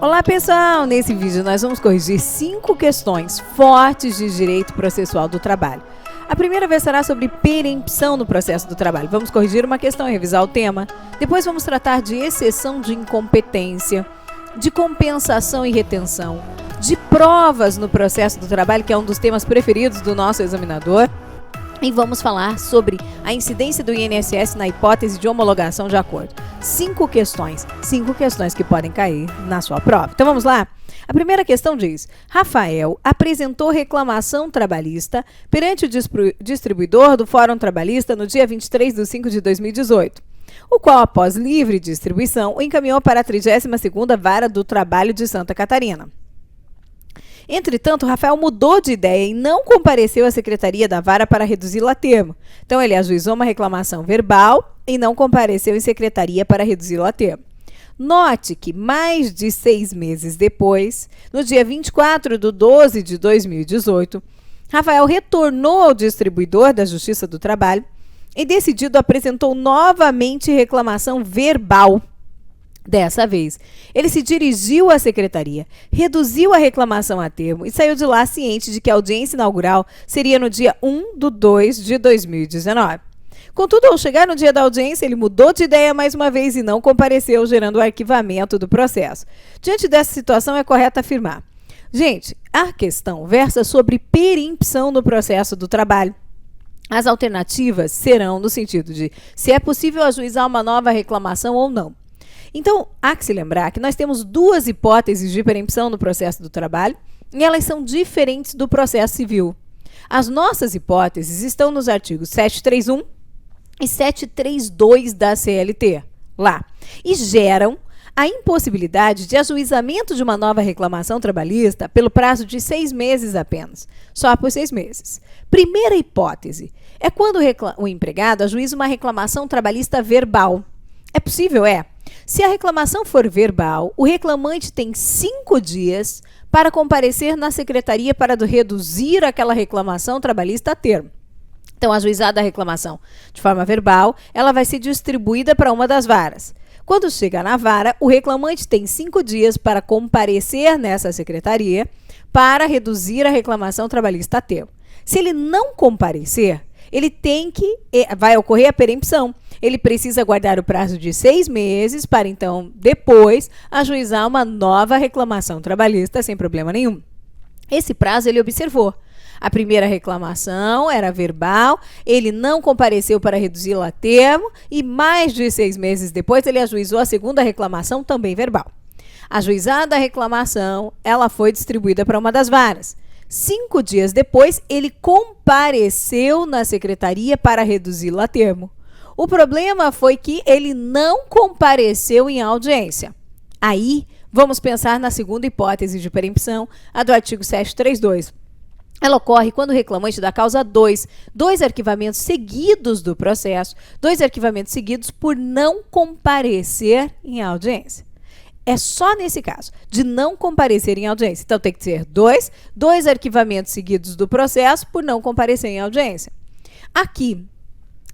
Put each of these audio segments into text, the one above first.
Olá pessoal, nesse vídeo nós vamos corrigir 5 questões fortes de direito processual do trabalho. A primeira vez será sobre perempção no processo do trabalho. Vamos corrigir uma questão e revisar o tema. Depois vamos tratar de exceção de incompetência, de compensação e retenção, de provas no processo do trabalho, que é um dos temas preferidos do nosso examinador. E vamos falar sobre a incidência do INSS na hipótese de homologação de acordo. 5 questões que podem cair na sua prova. Então vamos lá? A primeira questão diz: Rafael apresentou reclamação trabalhista perante o distribuidor do Fórum Trabalhista no dia 23/5/2018, o qual, após livre distribuição, o encaminhou para a 32ª Vara do Trabalho de Santa Catarina. Entretanto, Rafael mudou de ideia e não compareceu à secretaria da vara para reduzi-la a termo. Então, ele ajuizou uma reclamação verbal e não compareceu em secretaria para reduzi-la a termo. Note que, mais de 6 meses depois, no dia 24/12/2018, Rafael retornou ao distribuidor da Justiça do Trabalho e, decidido, apresentou novamente reclamação verbal. Dessa vez, ele se dirigiu à secretaria, reduziu a reclamação a termo e saiu de lá ciente de que a audiência inaugural seria no dia 1/2/2019. Contudo, ao chegar no dia da audiência, ele mudou de ideia mais uma vez e não compareceu, gerando o arquivamento do processo. Diante dessa situação, é correto afirmar: gente, a questão versa sobre perempção no processo do trabalho. As alternativas serão no sentido de se é possível ajuizar uma nova reclamação ou não. Então, há que se lembrar que nós temos 2 hipóteses de perempção no processo do trabalho e elas são diferentes do processo civil. As nossas hipóteses estão nos artigos 731 e 732 da CLT, lá, e geram a impossibilidade de ajuizamento de uma nova reclamação trabalhista pelo prazo de 6 meses apenas, só por 6 meses. Primeira hipótese é quando o empregado ajuiza uma reclamação trabalhista verbal. É possível, Se a reclamação for verbal, o reclamante tem 5 dias para comparecer na secretaria para reduzir aquela reclamação trabalhista a termo. Então, ajuizada a reclamação de forma verbal, ela vai ser distribuída para uma das varas. Quando chega na vara, o reclamante tem 5 dias para comparecer nessa secretaria para reduzir a reclamação trabalhista a termo. Se ele não comparecer, vai ocorrer a perempção. Ele precisa aguardar o prazo de 6 meses para, então, depois, ajuizar uma nova reclamação trabalhista sem problema nenhum. Esse prazo ele observou. A primeira reclamação era verbal, ele não compareceu para reduzi-la a termo e, mais de 6 meses depois, ele ajuizou a segunda reclamação, também verbal. Ajuizada a reclamação, ela foi distribuída para uma das varas. 5 dias depois, ele compareceu na secretaria para reduzi-la a termo. O problema foi que ele não compareceu em audiência. Aí, vamos pensar na segunda hipótese de perempção, a do artigo 732. Ela ocorre quando o reclamante da causa 2, 2 arquivamentos seguidos do processo, 2 arquivamentos seguidos por não comparecer em audiência. É só nesse caso, de não comparecer em audiência. Então, tem que ser 2 arquivamentos seguidos do processo por não comparecer em audiência. Aqui,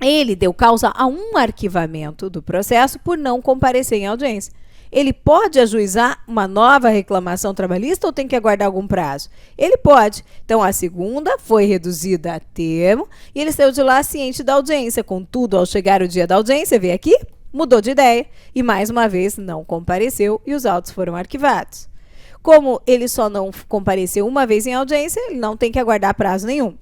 ele deu causa a um arquivamento do processo por não comparecer em audiência. Ele pode ajuizar uma nova reclamação trabalhista ou tem que aguardar algum prazo? Ele pode. Então, a segunda foi reduzida a termo e ele saiu de lá ciente da audiência. Contudo, ao chegar o dia da audiência, vê aqui, mudou de ideia e, mais uma vez, não compareceu e os autos foram arquivados. Como ele só não compareceu uma vez em audiência, ele não tem que aguardar prazo nenhum.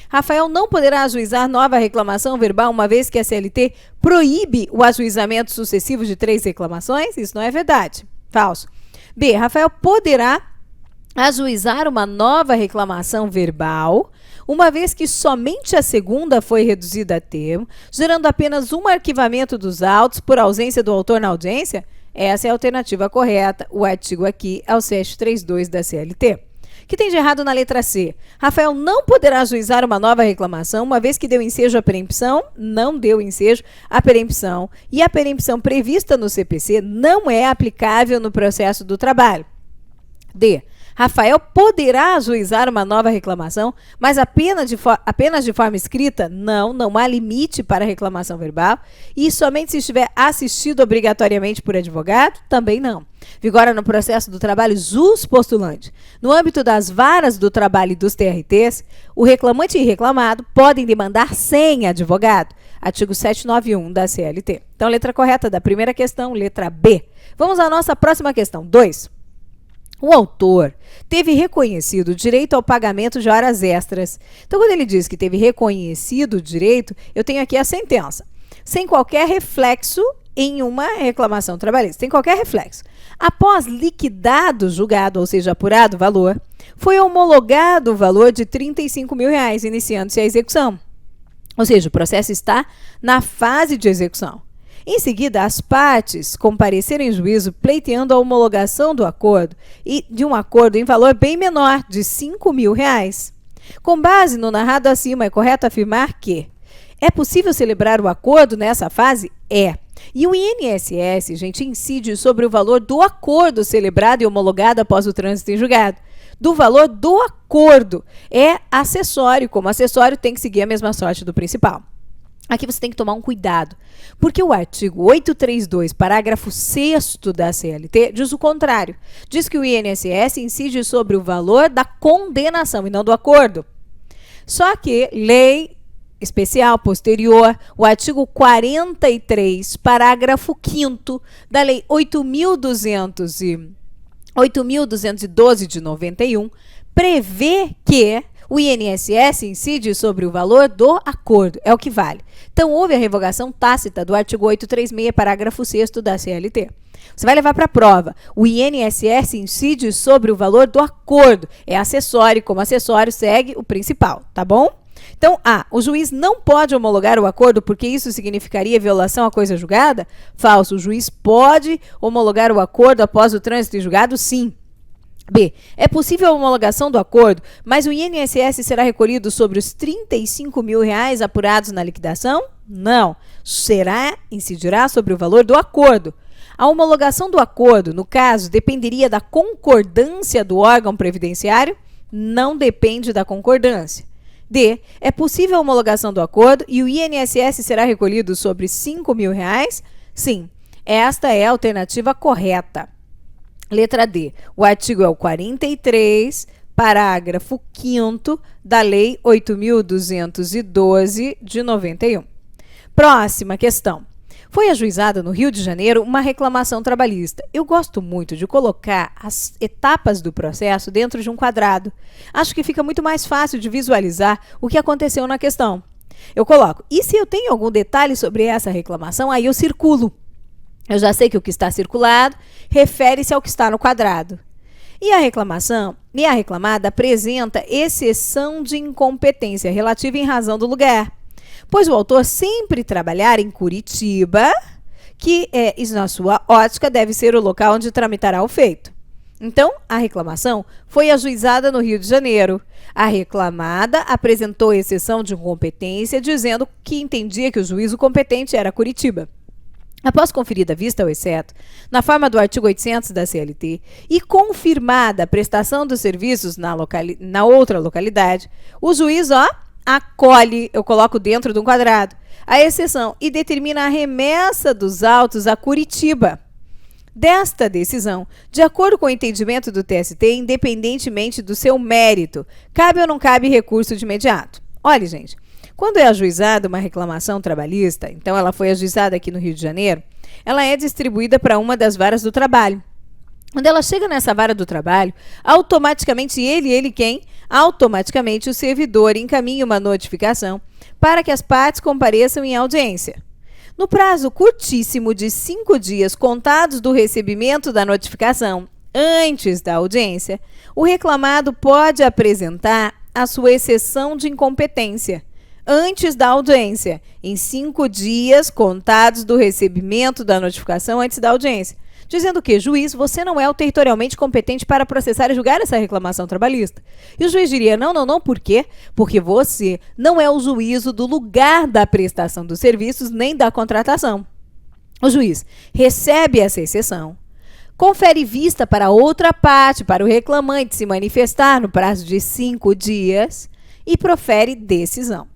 Rafael não poderá ajuizar nova reclamação verbal uma vez que a CLT proíbe o ajuizamento sucessivo de 3 reclamações? Isso não é verdade. Falso. B. Rafael poderá ajuizar uma nova reclamação verbal, uma vez que somente a segunda foi reduzida a termo, gerando apenas um arquivamento dos autos por ausência do autor na audiência? Essa é a alternativa correta. O artigo aqui é o 732 da CLT. O que tem de errado na letra C? Rafael não poderá ajuizar uma nova reclamação, uma vez que deu ensejo à perempção, não deu ensejo à perempção, e a perempção prevista no CPC não é aplicável no processo do trabalho. D. Rafael poderá ajuizar uma nova reclamação, mas apenas de forma escrita? Não há limite para reclamação verbal. E somente se estiver assistido obrigatoriamente por advogado? Também não. Vigora no processo do trabalho jus postulante. No âmbito das varas do trabalho e dos TRTs, o reclamante e reclamado podem demandar sem advogado. Artigo 791 da CLT. Então, letra correta da primeira questão, letra B. Vamos à nossa próxima questão, 2. O autor teve reconhecido o direito ao pagamento de horas extras. Então, quando ele diz que teve reconhecido o direito, eu tenho aqui a sentença. Sem qualquer reflexo em uma reclamação trabalhista. Sem qualquer reflexo. Após liquidado o julgado, ou seja, apurado o valor, foi homologado o valor de R$35 mil, iniciando-se a execução. Ou seja, o processo está na fase de execução. Em seguida, as partes compareceram em juízo pleiteando a homologação do acordo e de um acordo em valor bem menor, de R$5 mil. Com base no narrado acima, é correto afirmar que é possível celebrar o acordo nessa fase? É. E o INSS, gente, incide sobre o valor do acordo celebrado e homologado após o trânsito em julgado. Do valor do acordo. É acessório, como acessório tem que seguir a mesma sorte do principal. Aqui você tem que tomar um cuidado, porque o artigo 832, parágrafo 6º da CLT, diz o contrário. Diz que o INSS incide sobre o valor da condenação e não do acordo. Só que lei especial posterior, o artigo 43, parágrafo 5º da Lei 8.212 de 91, prevê que o INSS incide sobre o valor do acordo. É o que vale. Então, houve a revogação tácita do artigo 836, parágrafo 6º da CLT. Você vai levar para a prova. O INSS incide sobre o valor do acordo. É acessório. Como acessório, segue o principal. Tá bom? Então, o juiz não pode homologar o acordo porque isso significaria violação à coisa julgada? Falso. O juiz pode homologar o acordo após o trânsito em julgado? Sim. B. É possível a homologação do acordo, mas o INSS será recolhido sobre os R$35 mil apurados na liquidação? Não. Incidirá sobre o valor do acordo. A homologação do acordo, no caso, dependeria da concordância do órgão previdenciário? Não depende da concordância. D. É possível a homologação do acordo e o INSS será recolhido sobre R$5 mil? Sim. Esta é a alternativa correta. Letra D. O artigo é o 43, parágrafo 5º da Lei 8.212 de 91. Próxima questão. Foi ajuizada no Rio de Janeiro uma reclamação trabalhista. Eu gosto muito de colocar as etapas do processo dentro de um quadrado. Acho que fica muito mais fácil de visualizar o que aconteceu na questão. Eu coloco, e se eu tenho algum detalhe sobre essa reclamação, aí eu circulo. Eu já sei que o que está circulado refere-se ao que está no quadrado. E a reclamada apresenta exceção de incompetência relativa em razão do lugar, pois o autor sempre trabalhar em Curitiba, que, na sua ótica, deve ser o local onde tramitará o feito. Então, a reclamação foi ajuizada no Rio de Janeiro. A reclamada apresentou exceção de incompetência, dizendo que entendia que o juízo competente era Curitiba. Após conferida vista ao exceto, na forma do artigo 800 da CLT, e confirmada a prestação dos serviços na outra localidade, o juiz, acolhe, eu coloco dentro de um quadrado, a exceção e determina a remessa dos autos a Curitiba. Desta decisão, de acordo com o entendimento do TST, independentemente do seu mérito, cabe ou não cabe recurso de imediato. Olha, gente, quando é ajuizada uma reclamação trabalhista, então ela foi ajuizada aqui no Rio de Janeiro, ela é distribuída para uma das varas do trabalho. Quando ela chega nessa vara do trabalho, automaticamente automaticamente o servidor encaminha uma notificação para que as partes compareçam em audiência. No prazo curtíssimo de 5 dias contados do recebimento da notificação, antes da audiência, o reclamado pode apresentar a sua exceção de incompetência antes da audiência, em 5 dias contados do recebimento da notificação antes da audiência, dizendo que, juiz, você não é o territorialmente competente para processar e julgar essa reclamação trabalhista. E o juiz diria, não, por quê? Porque você não é o juízo do lugar da prestação dos serviços nem da contratação. O juiz recebe essa exceção, confere vista para outra parte, para o reclamante se manifestar no prazo de 5 dias e profere decisão.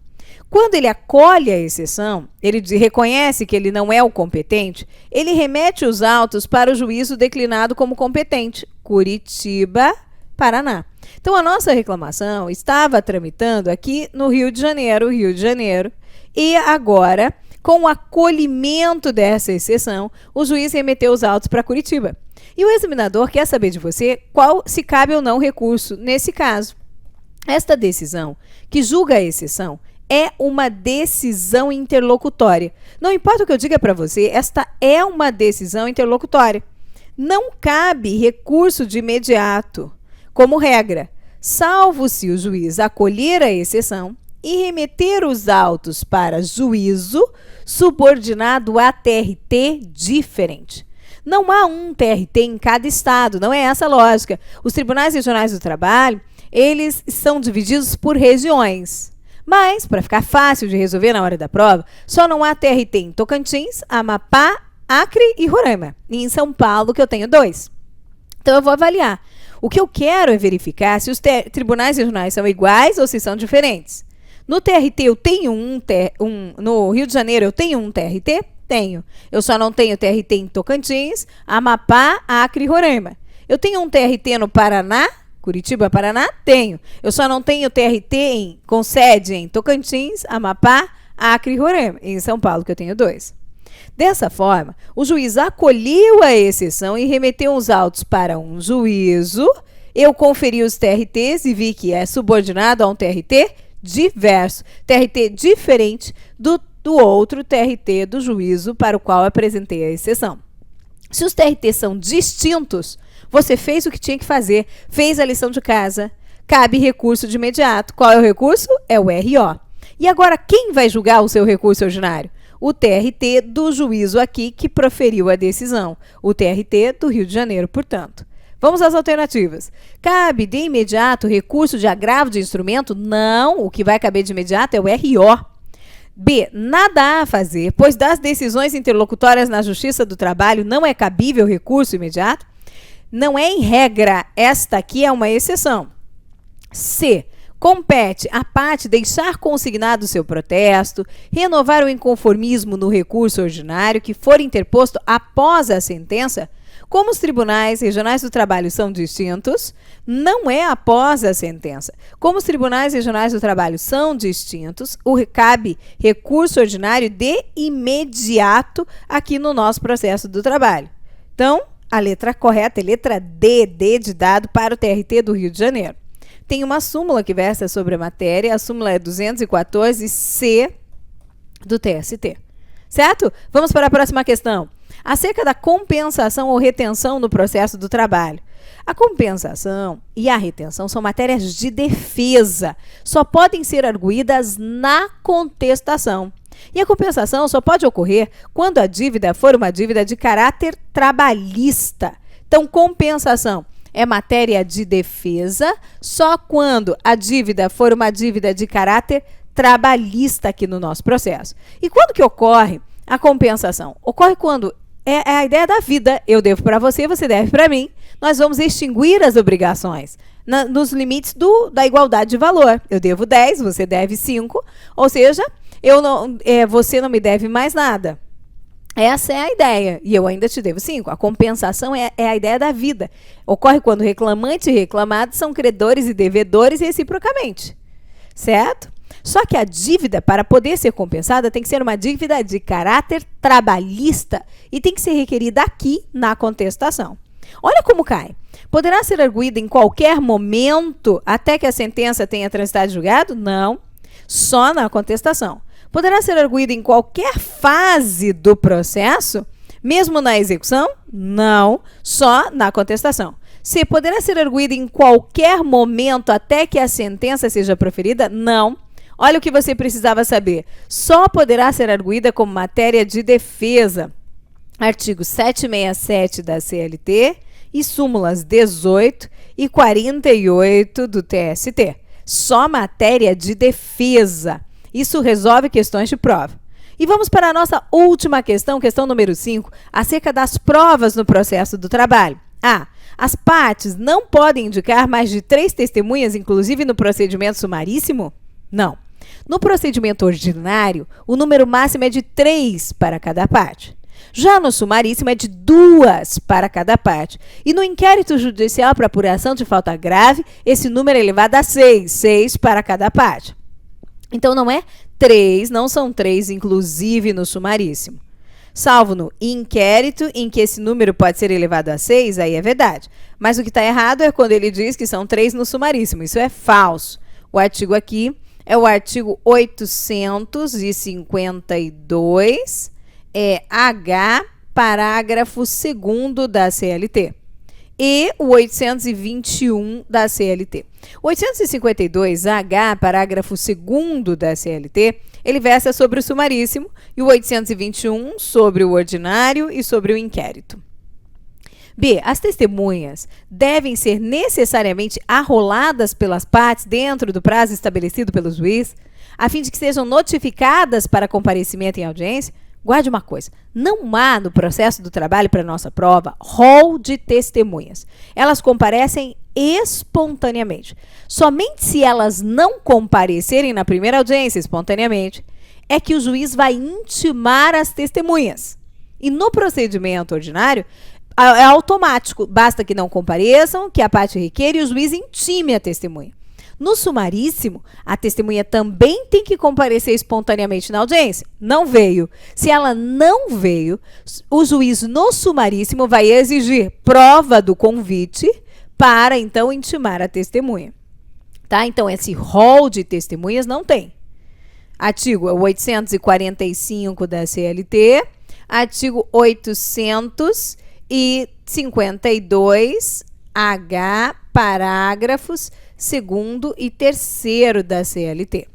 Quando ele acolhe a exceção, ele reconhece que ele não é o competente, ele remete os autos para o juízo declinado como competente, Curitiba, Paraná. Então, a nossa reclamação estava tramitando aqui no Rio de Janeiro, e agora, com o acolhimento dessa exceção, o juiz remeteu os autos para Curitiba. E o examinador quer saber de você se cabe ou não recurso nesse caso. Esta decisão, que julga a exceção, é uma decisão interlocutória. Não importa o que eu diga para você, esta é uma decisão interlocutória. Não cabe recurso de imediato, como regra, salvo se o juiz acolher a exceção e remeter os autos para juízo subordinado a TRT diferente. Não há um TRT em cada estado, não é essa a lógica. Os tribunais regionais do trabalho, eles são divididos por regiões. Mas, para ficar fácil de resolver na hora da prova, só não há TRT em Tocantins, Amapá, Acre e Roraima. E em São Paulo, que eu tenho 2. Então, eu vou avaliar. O que eu quero é verificar se os tribunais regionais são iguais ou se são diferentes. No TRT, eu tenho no Rio de Janeiro, eu tenho um TRT? Tenho. Eu só não tenho TRT em Tocantins, Amapá, Acre e Roraima. Eu tenho um TRT no Paraná, Curitiba, Paraná? Tenho. Eu só não tenho TRT com sede em Tocantins, Amapá, Acre e Roraima. Em São Paulo, que eu tenho 2. Dessa forma, o juiz acolheu a exceção e remeteu os autos para um juízo. Eu conferi os TRTs e vi que é subordinado a um TRT diverso. TRT diferente do outro TRT do juízo para o qual apresentei a exceção. Se os TRTs são distintos, você fez o que tinha que fazer, fez a lição de casa, cabe recurso de imediato. Qual é o recurso? É o RO. E agora, quem vai julgar o seu recurso ordinário? O TRT do juízo aqui que proferiu a decisão. O TRT do Rio de Janeiro, portanto. Vamos às alternativas. Cabe de imediato recurso de agravo de instrumento? Não, o que vai caber de imediato é o RO. B, nada a fazer, pois das decisões interlocutórias na Justiça do Trabalho não é cabível recurso imediato? Não é em regra, esta aqui é uma exceção. C, compete à parte deixar consignado o seu protesto, renovar o inconformismo no recurso ordinário que for interposto após a sentença. Como os tribunais regionais do trabalho são distintos, não é após a sentença. Como os tribunais regionais do trabalho são distintos, cabe recurso ordinário de imediato aqui no nosso processo do trabalho. Então, a letra correta é letra D, D de dado para o TRT do Rio de Janeiro. Tem uma súmula que versa sobre a matéria, a súmula é 214C do TST. Certo? Vamos para a próxima questão. Acerca da compensação ou retenção no processo do trabalho. A compensação e a retenção são matérias de defesa. Só podem ser arguídas na contestação. E a compensação só pode ocorrer quando a dívida for uma dívida de caráter trabalhista. Então, compensação é matéria de defesa só quando a dívida for uma dívida de caráter trabalhista aqui no nosso processo. E quando que ocorre a compensação? Ocorre quando é a ideia da vida. Eu devo para você, você deve para mim. Nós vamos extinguir as obrigações nos limites da igualdade de valor. Eu devo 10, você deve 5. Ou seja, você não me deve mais nada. Essa é a ideia. E eu ainda te devo 5. A compensação é a ideia da vida. Ocorre quando reclamante e reclamado são credores e devedores reciprocamente. Certo? Só que a dívida, para poder ser compensada, tem que ser uma dívida de caráter trabalhista e tem que ser requerida aqui na contestação. Olha como cai. Poderá ser arguída em qualquer momento até que a sentença tenha transitado em julgado? Não. Só na contestação. Poderá ser arguída em qualquer fase do processo, mesmo na execução? Não. Só na contestação. C. Poderá ser arguída em qualquer momento até que a sentença seja proferida? Não. Olha o que você precisava saber. Só poderá ser arguída como matéria de defesa. Artigo 767 da CLT e súmulas 18 e 48 do TST. Só matéria de defesa. Isso resolve questões de prova. E vamos para a nossa última questão, questão número 5, acerca das provas no processo do trabalho. A. As partes não podem indicar mais de 3 testemunhas, inclusive no procedimento sumaríssimo? Não. No procedimento ordinário, o número máximo é de 3 para cada parte. Já no sumaríssimo é de 2 para cada parte. E no inquérito judicial para apuração de falta grave, esse número é elevado a 6 para cada parte. Então não é 3, não são 3, inclusive no sumaríssimo. Salvo no inquérito, em que esse número pode ser elevado a 6, aí é verdade. Mas o que está errado é quando ele diz que são 3 no sumaríssimo. Isso é falso. O artigo aqui é o artigo 852, H, parágrafo 2º da CLT. E o 821 da CLT. O 852H, parágrafo 2º da CLT, ele versa sobre o sumaríssimo e o 821 sobre o ordinário e sobre o inquérito. B. As testemunhas devem ser necessariamente arroladas pelas partes dentro do prazo estabelecido pelo juiz, a fim de que sejam notificadas para comparecimento em audiência. Guarde uma coisa, não há no processo do trabalho para nossa prova rol de testemunhas. Elas comparecem espontaneamente. Somente se elas não comparecerem na primeira audiência espontaneamente, é que o juiz vai intimar as testemunhas. E no procedimento ordinário, é automático. Basta que não compareçam, que a parte requer e o juiz intime a testemunha. No sumaríssimo, a testemunha também tem que comparecer espontaneamente na audiência. Não veio. Se ela não veio, o juiz no sumaríssimo vai exigir prova do convite para, então, intimar a testemunha. Tá? Então, esse rol de testemunhas não tem. Artigo 845 da CLT, artigo 852H, parágrafos 2º e 3º da CLT.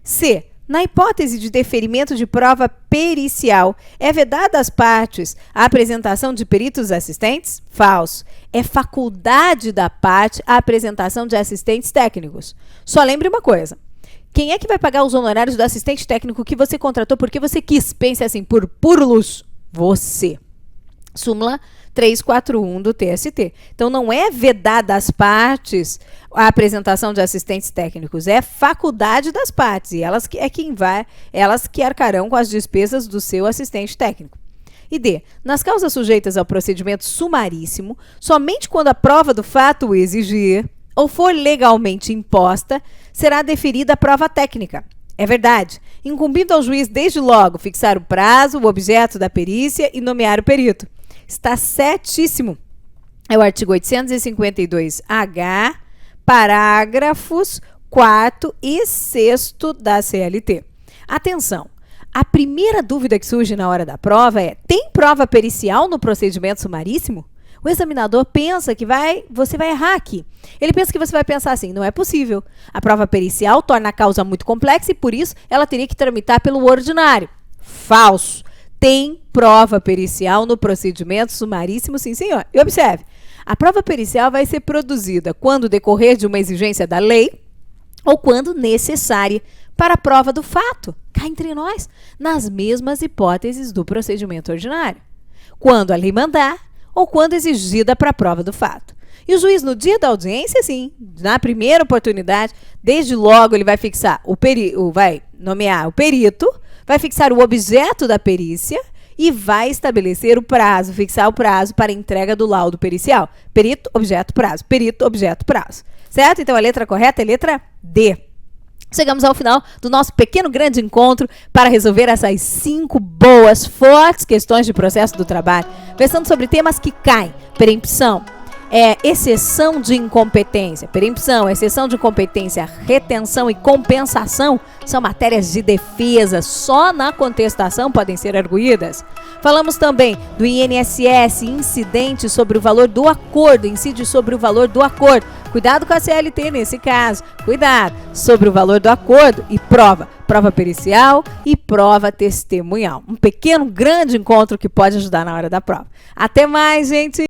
C. Na hipótese de deferimento de prova pericial, é vedada às partes a apresentação de peritos assistentes? Falso. É faculdade da parte a apresentação de assistentes técnicos. Só lembre uma coisa. Quem é que vai pagar os honorários do assistente técnico que você contratou porque você quis? Pense assim, por puro luxo. Você. Súmula 341 do TST. Então, não é vedada às partes a apresentação de assistentes técnicos, é faculdade das partes, e elas que arcarão com as despesas do seu assistente técnico. E D. Nas causas sujeitas ao procedimento sumaríssimo, somente quando a prova do fato o exigir ou for legalmente imposta, será deferida a prova técnica. É verdade, incumbindo ao juiz desde logo fixar o prazo, o objeto da perícia e nomear o perito. Está certíssimo. É o artigo 852H, parágrafos 4º e 6º da CLT. Atenção, a primeira dúvida que surge na hora da prova é: tem prova pericial no procedimento sumaríssimo? O examinador pensa que você vai errar aqui. Ele pensa que você vai pensar assim: não é possível. A prova pericial torna a causa muito complexa e, por isso, ela teria que tramitar pelo ordinário. Falso. Tem prova pericial no procedimento sumaríssimo, sim, senhor. E observe, a prova pericial vai ser produzida quando decorrer de uma exigência da lei ou quando necessária para a prova do fato, cá entre nós, nas mesmas hipóteses do procedimento ordinário. Quando a lei mandar ou quando exigida para a prova do fato. E o juiz, no dia da audiência, sim, na primeira oportunidade, desde logo ele vai fixar vai nomear o perito, vai fixar o objeto da perícia e vai estabelecer o prazo, fixar o prazo para a entrega do laudo pericial. Perito, objeto, prazo. Perito, objeto, prazo. Certo? Então, a letra correta é a letra D. Chegamos ao final do nosso pequeno grande encontro para resolver essas 5 boas, fortes questões de processo do trabalho, pensando sobre temas que caem: perempção, exceção de incompetência. Perempção, exceção de incompetência, retenção e compensação são matérias de defesa. Só na contestação podem ser arguídas. Falamos também do INSS, incidente sobre o valor do acordo, incide sobre o valor do acordo. Cuidado com a CLT nesse caso. Cuidado sobre o valor do acordo e prova pericial e prova testemunhal. Um pequeno, grande encontro que pode ajudar na hora da prova. Até mais, gente!